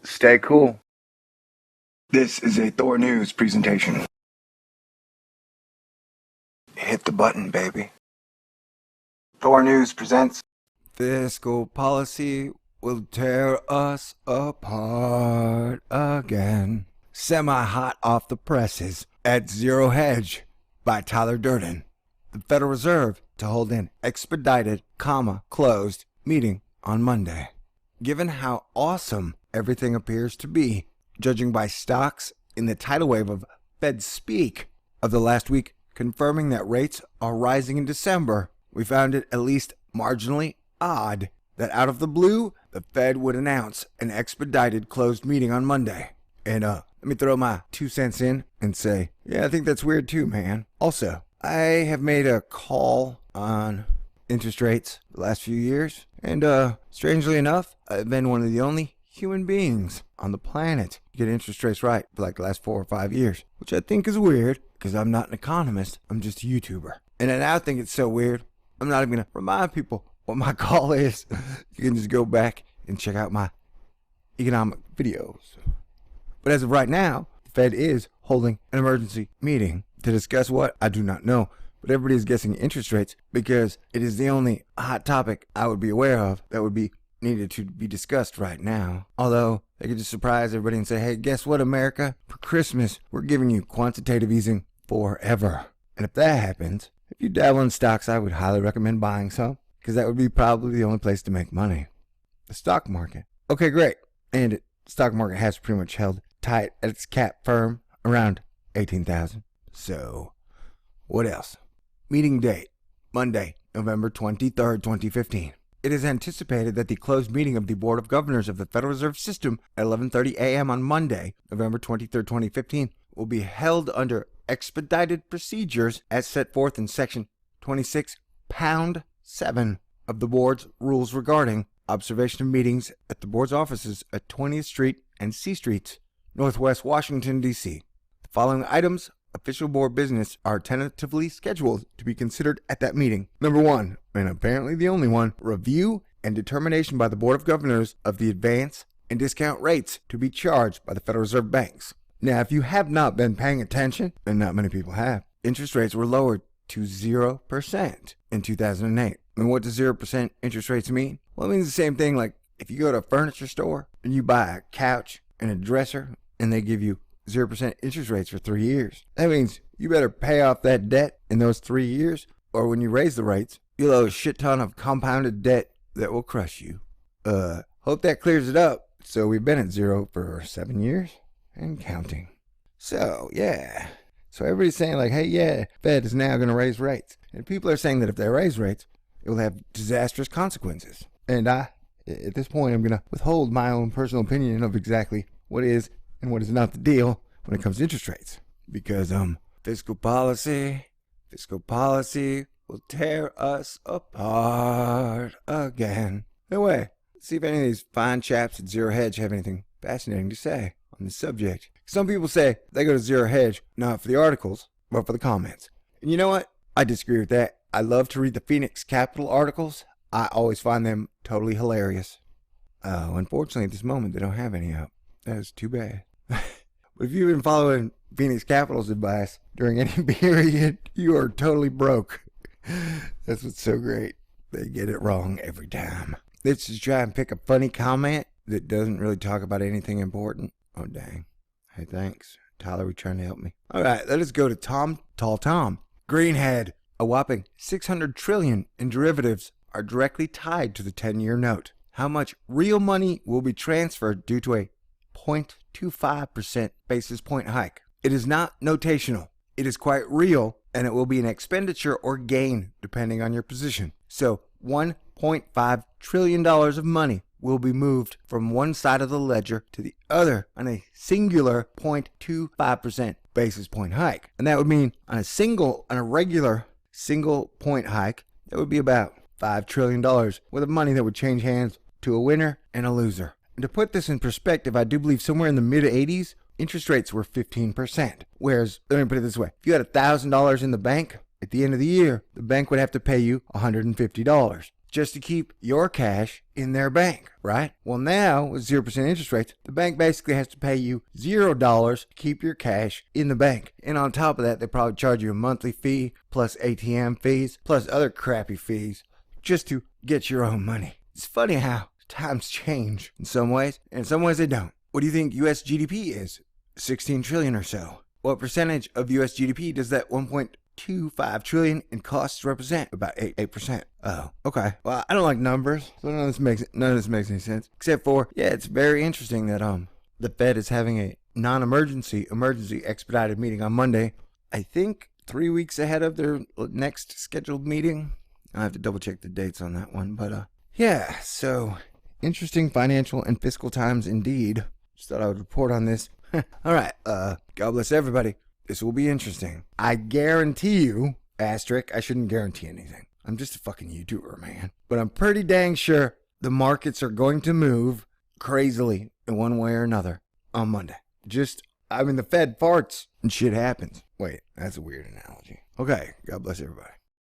Stay cool. This is a Thor News presentation. Hit the button, baby. Thor News presents Fiscal Policy Will Tear Us Apart Again. Semi-hot off the presses at Zero Hedge by Tyler Durden. The Federal Reserve to hold an expedited, closed meeting on Monday. Given how awesome everything appears to be, judging by stocks in the tidal wave of Fed speak of the last week confirming that rates are rising in December, we found it at least marginally odd that out of the blue, the Fed would announce an expedited closed meeting on Monday. And let me throw my 2 cents in and say, yeah, I think that's weird too, man. Also, I have made a call on interest rates the last few years, and strangely enough, I've been one of the only human beings on the planet to get interest rates right for like the last 4 or 5 years, which I think is weird because I'm not an economist, I'm just a YouTuber. And I now think it's so weird, I'm not even going to remind people what my call is. You can just go back and check out my economic videos. But as of right now, the Fed is holding an emergency meeting to discuss what, I do not know, but everybody is guessing interest rates because it is the only hot topic I would be aware of that would be needed to be discussed right now. Although they could just surprise everybody and say, hey, guess what, America? For Christmas, we're giving you quantitative easing forever. And if that happens, if you dabble in stocks, I would highly recommend buying some because that would be probably the only place to make money. The stock market. Okay, great. And the stock market has pretty much held tight at its cap firm around 18,000. So, what else? Meeting date, Monday, November 23rd, 2015. It is anticipated that the closed meeting of the Board of Governors of the Federal Reserve System at 11:30 a.m. on Monday, November 23rd, 2015, will be held under expedited procedures as set forth in Section 26, Pound 7 of the Board's rules regarding observation of meetings at the Board's offices at 20th Street and C Streets, Northwest Washington, D.C. The following items official board business are tentatively scheduled to be considered at that meeting. Number 1, and apparently the only one, review and determination by the Board of Governors of the advance and discount rates to be charged by the Federal Reserve banks. Now, if you have not been paying attention, and not many people have, interest rates were lowered to 0% in 2008. And what does 0% interest rates mean? Well, it means the same thing like if you go to a furniture store and you buy a couch and a dresser and they give you 0% interest rates for 3 years. That means you better pay off that debt in those 3 years, or when you raise the rates, you'll owe a shit ton of compounded debt that will crush you. Hope that clears it up. So we've been at 0 for 7 years and counting. So, yeah. So everybody's saying like, hey, yeah, Fed is now going to raise rates. And people are saying that if they raise rates, it will have disastrous consequences. And at this point, I'm going to withhold my own personal opinion of exactly what is and what is not the deal when it comes to interest rates. Because fiscal policy will tear us apart again. Anyway, let's see if any of these fine chaps at Zero Hedge have anything fascinating to say on this subject. Some people say they go to Zero Hedge not for the articles, but for the comments. And you know what? I disagree with that. I love to read the Phoenix Capital articles. I always find them totally hilarious. Unfortunately, at this moment, they don't have any up. That is too bad. But if you've been following Phoenix Capital's advice during any period, you are totally broke. That's what's so great. They get it wrong every time. Let's just try and pick a funny comment that doesn't really talk about anything important. Oh, dang. Hey, thanks. Tyler, you trying to help me? All right, let us go to Tall Tom. Greenhead. A whopping $600 trillion in derivatives are directly tied to the 10-year note. How much real money will be transferred due to a 0.25% basis point hike? It is not notational. It is quite real, and it will be an expenditure or gain depending on your position. So $1.5 trillion of money will be moved from one side of the ledger to the other on a singular 0.25% basis point hike. And that would mean on a regular single point hike, that would be about $5 trillion worth of money that would change hands to a winner and a loser. And to put this in perspective, I do believe somewhere in the mid-'80s, interest rates were 15%. Whereas, let me put it this way, if you had $1,000 in the bank, at the end of the year, the bank would have to pay you $150. just to keep your cash in their bank, right? Well, now with 0% interest rates, the bank basically has to pay you $0 to keep your cash in the bank. And on top of that, they probably charge you a monthly fee plus ATM fees plus other crappy fees just to get your own money. It's funny how times change in some ways, and in some ways they don't. What do you think US GDP is? 16 trillion or so. What percentage of US GDP does that 1.25 trillion in costs represent? About 8%. Oh, okay. Well, I don't like numbers, so none of this makes any sense. Except for, yeah, it's very interesting that the Fed is having a non-emergency expedited meeting on Monday. I think 3 weeks ahead of their next scheduled meeting. I have to double check the dates on that one, but yeah, so interesting financial and fiscal times indeed. Just thought I would report on this. All right, God bless everybody. This will be interesting. I guarantee you, asterisk, I shouldn't guarantee anything. I'm just a fucking YouTuber, man. But I'm pretty dang sure the markets are going to move crazily in one way or another on Monday. The Fed farts and shit happens. Wait, that's a weird analogy. Okay, God bless everybody.